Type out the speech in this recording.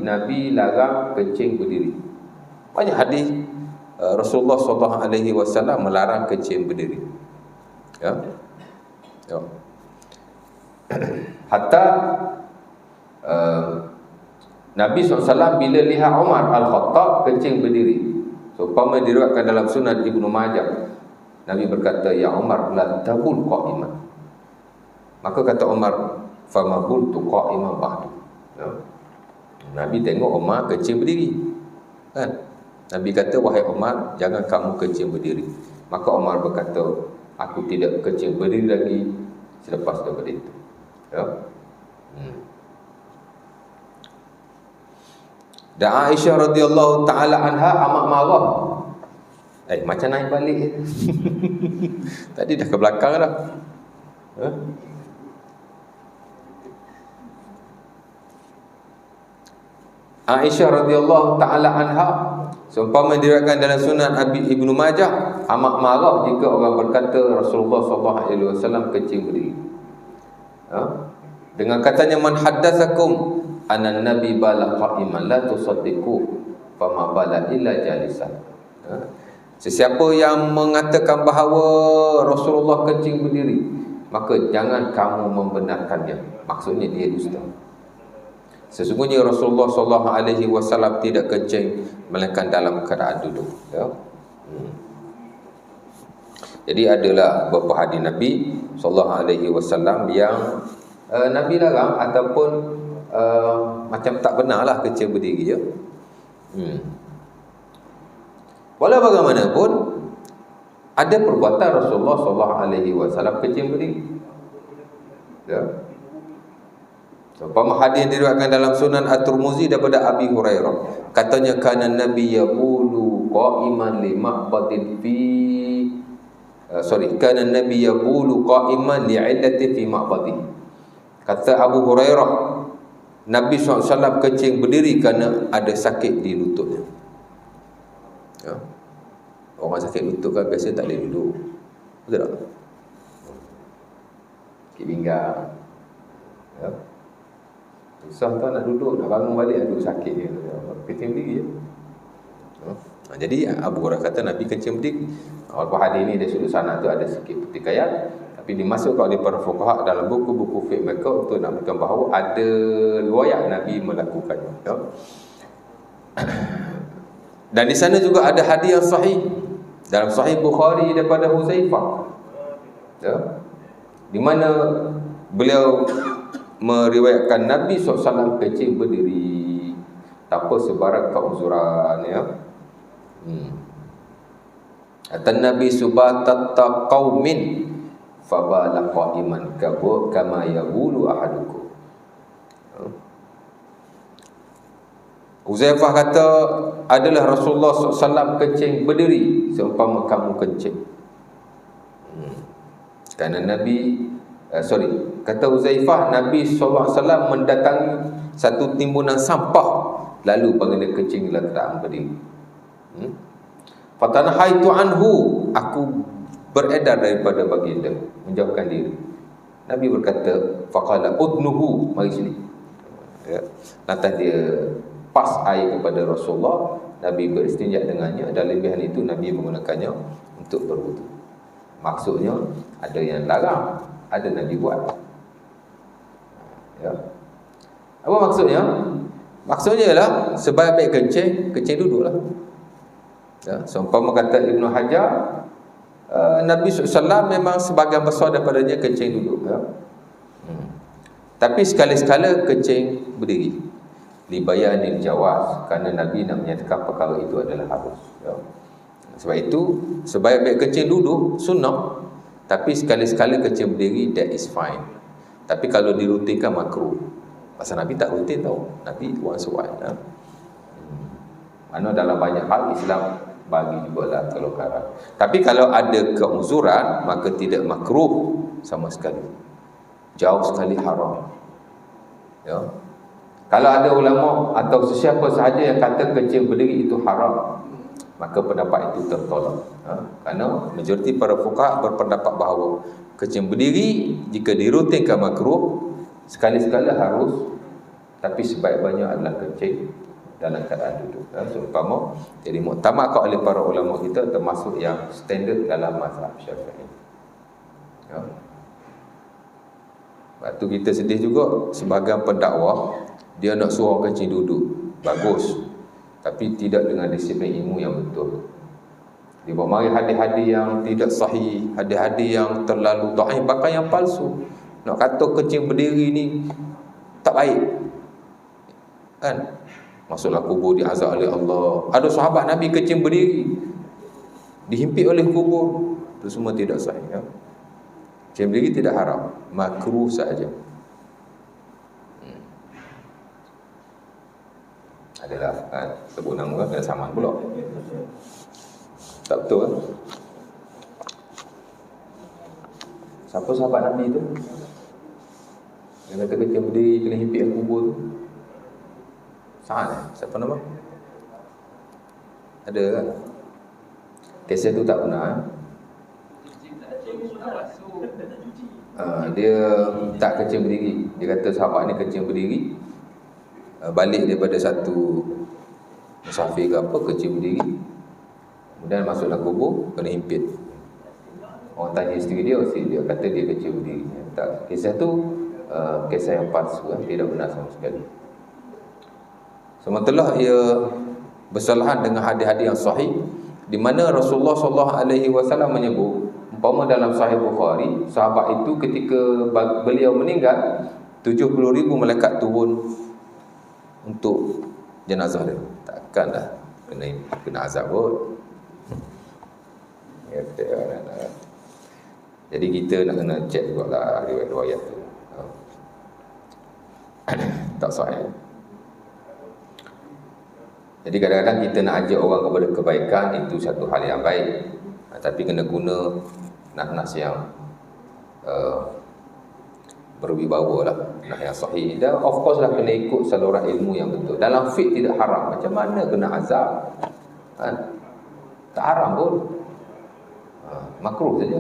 Nabi larang kencing berdiri. Banyak hadis Rasulullah SAW melarang kencing berdiri. Ya. Ya. Hatta Nabi SAW bila lihat Umar Al-Khattab kencing berdiri, seumpama diriwayatkan dalam Sunan Ibnu Majah, Nabi berkata, "Ya Umar, la tabul qa'iman." Maka kata Umar, "Fama qultu qa'iman ba'du." Ya. Nabi tengok Umar kencing berdiri. Kan? Nabi kata, "Wahai Umar, jangan kamu kencing berdiri." Maka Umar berkata, "Aku tidak kencing berdiri lagi selepas daripada itu." Ya. Dan Aisyah radhiyallahu taala anha amat marah. Macam naik balik. Tadi dah ke belakang dah. Aisyah radhiyallahu taala anha seumpama diriwayatkan dalam Sunan Ibnu Majah, amat marah jika orang berkata Rasulullah SAW kencing berdiri. Dengan katanya, "Man haddatsakum anna nabi bala qa'iman la tusaddiqu fama bala illa jalisan." Sesiapa yang mengatakan bahawa Rasulullah kencing berdiri, maka jangan kamu membenarkannya. Maksudnya dia dusta. Sesungguhnya Rasulullah SAW tidak kencing melainkan dalam keadaan duduk. Ya. Jadi adalah beberapa hadis Nabi SAW yang Nabi larang ataupun macam tak benarlah kencing berdiri. Ya. Walau bagaimanapun ada perbuatan Rasulullah SAW kencing berdiri. Ya. Umpama hadis yang diriwayatkan dalam Sunan At-Tirmizi daripada Abi Hurairah, katanya kana Nabi yaqulu qa'iman li maqbatin kana Nabi yaqulu qa'iman li 'illati fi maqbati. Kata Abu Hurairah, Nabi SAW kencing berdiri kerana ada sakit di lututnya. Ya. Orang sakit lutut kan biasa tak boleh duduk. Betul tak? Sakit pinggang. Ya. Susah tak nak duduk, nak bangun balik ada sakit dia. Kencing berdiri je. Jadi Abu Hurairah kata Nabi kencing berdiri. Walaupun hadis ni dari sudut sanad tu ada sikit pertikaian, tapi dimasukkan oleh para fuqaha dalam buku-buku fiqh mereka untuk nak menunjukkan bahawa ada riwayat Nabi melakukannya. Ya. Dan di sana juga ada hadis yang sahih dalam Sahih Bukhari daripada Huzaifah. Ya. Di mana beliau meriwayatkan Nabi SAW kencing berdiri tanpa sebarang keuzuran. Ya. Atan Nabi subatatta qaumin fabala qa'iman kama yaqulu ahadukum. Huzaifah kata adalah Rasulullah SAW kencing berdiri seumpama kamu kencing. Kerana Nabi kata Huzaifah, Nabi SAW mendatangi satu timbunan sampah lalu baginda kencing dalam keadaan berdiri. Fatanahaitu anhu, aku beredar daripada baginda, menjauhkan diri. Nabi berkata, faqala udnuhu, mari sini. Ya. Lantas dia pas air kepada Rasulullah, Nabi beristinja dengannya, dan lebihan itu Nabi menggunakannya untuk berwudu. Maksudnya ada yang larang, ada Nabi buat. Ya. Apa maksudnya? Maksudnya ialah sebaik-baik kencing duduklah. Ya, seumpama kata Ibnu Hajar, Nabi SAW memang sebahagian besar daripadanya kencing duduk. Ya. Tapi sekali-sekala kencing berdiri. Libayanil jawaz, kerana Nabi nak menyatakan perkara itu adalah harus. Ya. Sebab itu sebaik-baik kencing duduk sunnah, tapi sekali-sekala kencing berdiri, that is fine. Tapi kalau dirutinkan makruh. Pasal Nabi tak rutin tau. Nabi once a while. Ya. Mana dalam banyak hal Islam bagi juga lah kelonggaran. Tapi kalau ada keuzuran, maka tidak makruh sama sekali. Jauh sekali haram. Ya. Kalau ada ulama atau sesiapa sahaja yang kata kencing berdiri itu haram, maka pendapat itu tertolak. Kerana majoriti para fuqaha berpendapat bahawa kencing berdiri jika dirutinkan makruh, sekali-sekala harus tapi sebaik-baiknya adalah kencing dalam keadaan duduk. Seumpama jadi muktamad oleh para ulama kita termasuk yang standard dalam mazhab Syafi'i. Ya. Waktu kita sedih juga sebahagian pendakwah dia nak suruh kencing duduk. Bagus. Tapi tidak dengan disiplin ilmu yang betul. Dia bawa mari hadis-hadis yang tidak sahih, hadis-hadis yang terlalu dhaif, bahkan yang palsu. Nak kata kencing berdiri ni tak baik. Kan? Masuklah kubur diazab oleh Allah. Ada sahabat Nabi kencing berdiri, dihimpit oleh kubur. Itu semua tidak sahih. Ya? Kencing berdiri tidak haram, makruh saja. Adalah kan, sebut nama kan kena saman pula. Tak betul kan? Siapa sahabat Nabi tu? Yang kata kencing berdiri kena himpit kubur tu? Sa'ad, siapa nama? Ada kan? Kisah tu tak pernah. Dia tak kencing berdiri. Dia kata sahabat ni kencing berdiri, balik daripada satu musafir ke apa, kencing berdiri, kemudian masuklah kubur, kena himpit. Orang tanya isteri dia, dia kata dia kencing berdiri. Tak, kisah tu kisah yang palsu, tidak benar sama sekali. Sementara ia bersalahan dengan hadis-hadis yang sahih, di mana Rasulullah SAW menyebut, umpama dalam Sahih Bukhari, sahabat itu ketika beliau meninggal, 70,000 malaikat turun untuk jenazah dia. Takkanlah kena azab pun. Jadi kita nak kena cek jugalah riwayat-riwayat tu. Tak sahih. Jadi kadang-kadang kita nak ajak orang kepada kebaikan, itu satu hal yang baik, tapi kena guna nas-nas yang berwibawa lah, nas yang sahih. Dan of course lah kena ikut saluran ilmu yang betul. Dalam fiqh tidak haram. Macam mana kena azab? Tak haram pun, makruh saja.